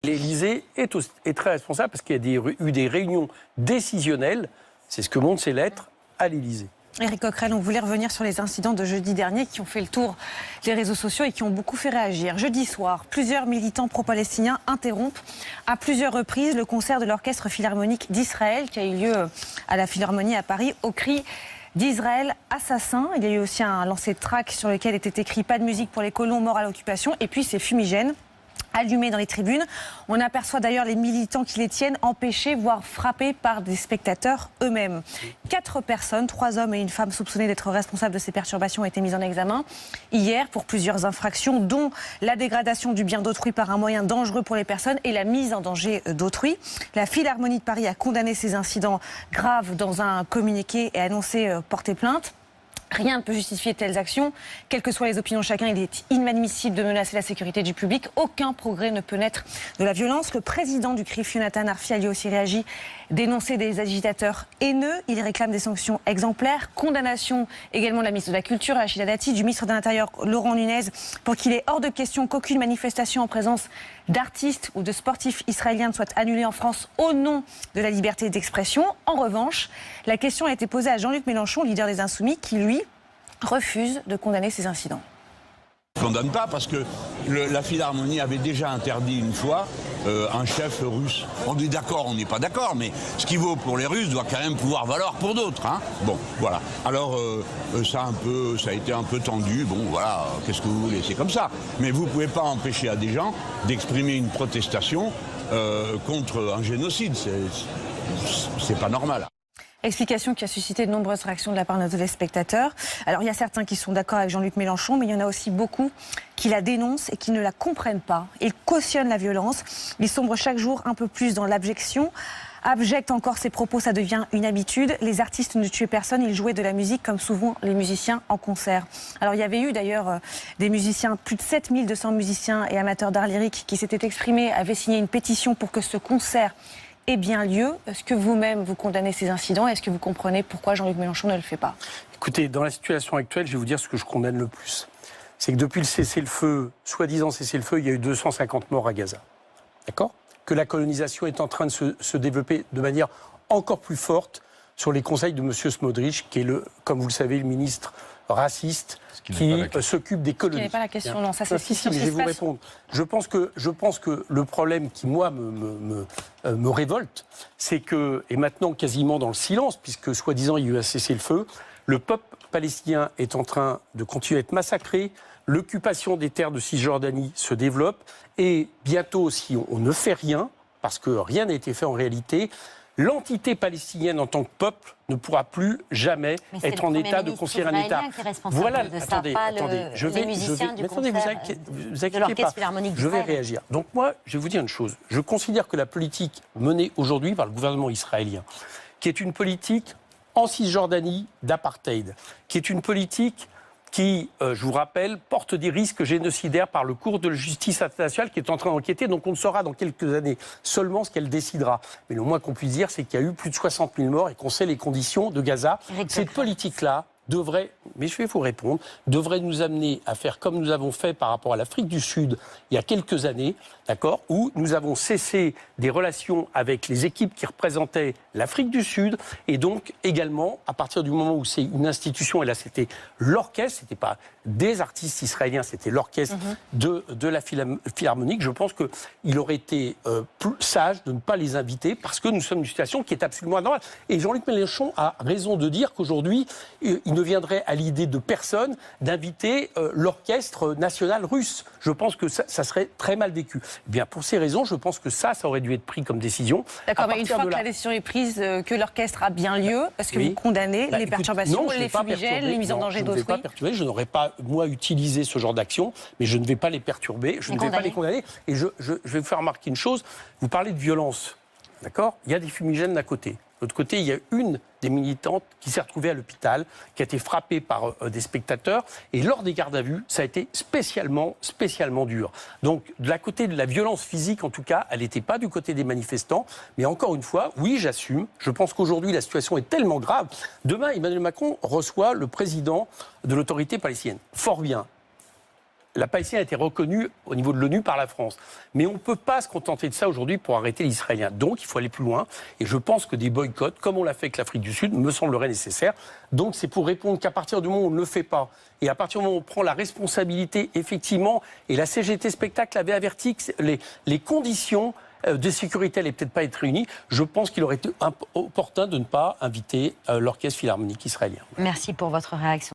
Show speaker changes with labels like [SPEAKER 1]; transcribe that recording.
[SPEAKER 1] L'Élysée est très responsable parce qu'il y a eu des réunions décisionnelles, c'est ce que montrent ces lettres, à l'Élysée.
[SPEAKER 2] Éric Coquerel, on voulait revenir sur les incidents de jeudi dernier qui ont fait le tour des réseaux sociaux et qui ont beaucoup fait réagir. Jeudi soir, plusieurs militants pro-palestiniens interrompent à plusieurs reprises le concert de l'Orchestre Philharmonique d'Israël qui a eu lieu à la Philharmonie à Paris au cri d'Israël assassin. Il y a eu aussi un lancer de tract sur lequel était écrit « Pas de musique pour les colons morts à l'occupation » et puis ces fumigènes allumés dans les tribunes. On aperçoit d'ailleurs les militants qui les tiennent empêchés, voire frappés par des spectateurs eux-mêmes. 4 personnes, 3 hommes et une femme soupçonnés d'être responsables de ces perturbations ont été mises en examen hier pour plusieurs infractions, dont la dégradation du bien d'autrui par un moyen dangereux pour les personnes et la mise en danger d'autrui. La Philharmonie de Paris a condamné ces incidents graves dans un communiqué et annoncé porter plainte. Rien ne peut justifier de telles actions. Quelles que soient les opinions de chacun, il est inadmissible de menacer la sécurité du public. Aucun progrès ne peut naître de la violence. Le président du CRIF, Yonatan Arfi, a lui aussi réagi, dénoncé des agitateurs haineux. Il réclame des sanctions exemplaires. Condamnation également de la ministre de la Culture, Rachida Dati, du ministre de l'Intérieur, Laurent Nunez, pour qu'il est hors de question qu'aucune manifestation en présence d'artistes ou de sportifs israéliens ne soit annulée en France au nom de la liberté d'expression. En revanche, la question a été posée à Jean-Luc Mélenchon, leader des Insoumis, qui, lui, refuse de condamner ces incidents.
[SPEAKER 3] Je ne condamne pas parce que la Philharmonie avait déjà interdit une fois un chef russe. On est d'accord, on n'est pas d'accord, mais ce qui vaut pour les Russes doit quand même pouvoir valoir pour d'autres. Hein. Bon, voilà. Alors, ça a été un peu tendu. Bon, voilà, qu'est-ce que vous voulez, c'est comme ça. Mais vous ne pouvez pas empêcher à des gens d'exprimer une protestation contre un génocide. C'est pas normal.
[SPEAKER 2] Explication qui a suscité de nombreuses réactions de la part de nos téléspectateurs. Alors il y a certains qui sont d'accord avec Jean-Luc Mélenchon, mais il y en a aussi beaucoup qui la dénoncent et qui ne la comprennent pas. Ils cautionnent la violence, ils sombrent chaque jour un peu plus dans l'abjection. Abject encore ces propos, ça devient une habitude. Les artistes ne tuaient personne, ils jouaient de la musique comme souvent les musiciens en concert. Alors il y avait eu d'ailleurs des musiciens, plus de 7200 musiciens et amateurs d'art lyrique qui s'étaient exprimés, avaient signé une pétition pour que ce concert ait bien lieu. Est-ce que vous-même vous condamnez ces incidents? Est-ce que vous comprenez pourquoi Jean-Luc Mélenchon ne le fait pas?
[SPEAKER 1] Écoutez, dans la situation actuelle, je vais vous dire ce que je condamne le plus. C'est que depuis le cessez-le-feu, soi-disant cessez-le-feu, il y a eu 250 morts à Gaza. D'accord? Que la colonisation est en train de se développer de manière encore plus forte sur les conseils de M. Smotrich, qui est, comme vous le savez, le ministre raciste qui s'occupe des colonies. Ce
[SPEAKER 2] n'est pas la question, non, ça c'est
[SPEAKER 1] si, mais je vais vous répondre. Je pense que le problème qui, moi, me révolte, c'est que, et maintenant quasiment dans le silence, puisque soi-disant il y a eu un cessez-le-feu, le peuple palestinien est en train de continuer à être massacré, l'occupation des terres de Cisjordanie se développe, et bientôt, si on ne fait rien, parce que rien n'a été fait en réalité, l'entité palestinienne en tant que peuple ne pourra plus jamais être en état de construire un État.
[SPEAKER 4] Voilà, attendez,
[SPEAKER 1] je vais réagir. Donc moi, je vais vous dire une chose. Je considère que la politique menée aujourd'hui par le gouvernement israélien, qui est une politique en Cisjordanie d'apartheid, qui est une politique qui, je vous rappelle, porte des risques génocidaires par le cours de la justice internationale qui est en train d'enquêter. Donc on ne saura dans quelques années seulement ce qu'elle décidera. Mais le moins qu'on puisse dire, c'est qu'il y a eu plus de 60 000 morts et qu'on sait les conditions de Gaza. Cette politique-là devrait, mais je vais vous répondre, devrait nous amener à faire comme nous avons fait par rapport à l'Afrique du Sud il y a quelques années, d'accord, où nous avons cessé des relations avec les équipes qui représentaient l'Afrique du Sud, et donc également, à partir du moment où c'est une institution, et là c'était l'orchestre, c'était pas des artistes israéliens, c'était l'orchestre de la Philharmonique, je pense qu'il aurait été plus sage de ne pas les inviter, parce que nous sommes dans une situation qui est absolument anormale. Et Jean-Luc Mélenchon a raison de dire qu'aujourd'hui, il ne viendrait à l'idée de personne d'inviter l'orchestre national russe. Je pense que ça serait très mal vécu. Eh bien, pour ces raisons, je pense que ça aurait dû être pris comme décision.
[SPEAKER 2] D'accord, mais une fois que la décision est prise, que l'orchestre a bien lieu, est-ce que vous condamnez les perturbations, les fumigènes, les mises en danger d'autrui?
[SPEAKER 1] Je ne vais pas perturber, je n'aurais pas, moi, utilisé ce genre d'action, mais je ne vais pas les perturber, je ne vais pas les condamner. Et je vais vous faire remarquer une chose, vous parlez de violence, d'accord? Il y a des fumigènes d'un côté. De l'autre côté, il y a une des militantes qui s'est retrouvée à l'hôpital, qui a été frappée par des spectateurs. Et lors des gardes à vue, ça a été spécialement dur. Donc, de la côté de la violence physique, en tout cas, elle n'était pas du côté des manifestants. Mais encore une fois, oui, j'assume. Je pense qu'aujourd'hui, la situation est tellement grave. Demain, Emmanuel Macron reçoit le président de l'autorité palestinienne. Fort bien. la Palestine a été reconnue au niveau de l'ONU par la France. Mais on ne peut pas se contenter de ça aujourd'hui pour arrêter les Israéliens. Donc il faut aller plus loin. Et je pense que des boycotts, comme on l'a fait avec l'Afrique du Sud, me sembleraient nécessaires. Donc c'est pour répondre qu'à partir du moment où on ne le fait pas, et à partir du moment où on prend la responsabilité, effectivement, et la CGT Spectacle avait averti que les conditions de sécurité n'allaient peut-être pas être réunies, je pense qu'il aurait été opportun de ne pas inviter l'orchestre philharmonique israélien.
[SPEAKER 4] Merci pour votre réaction.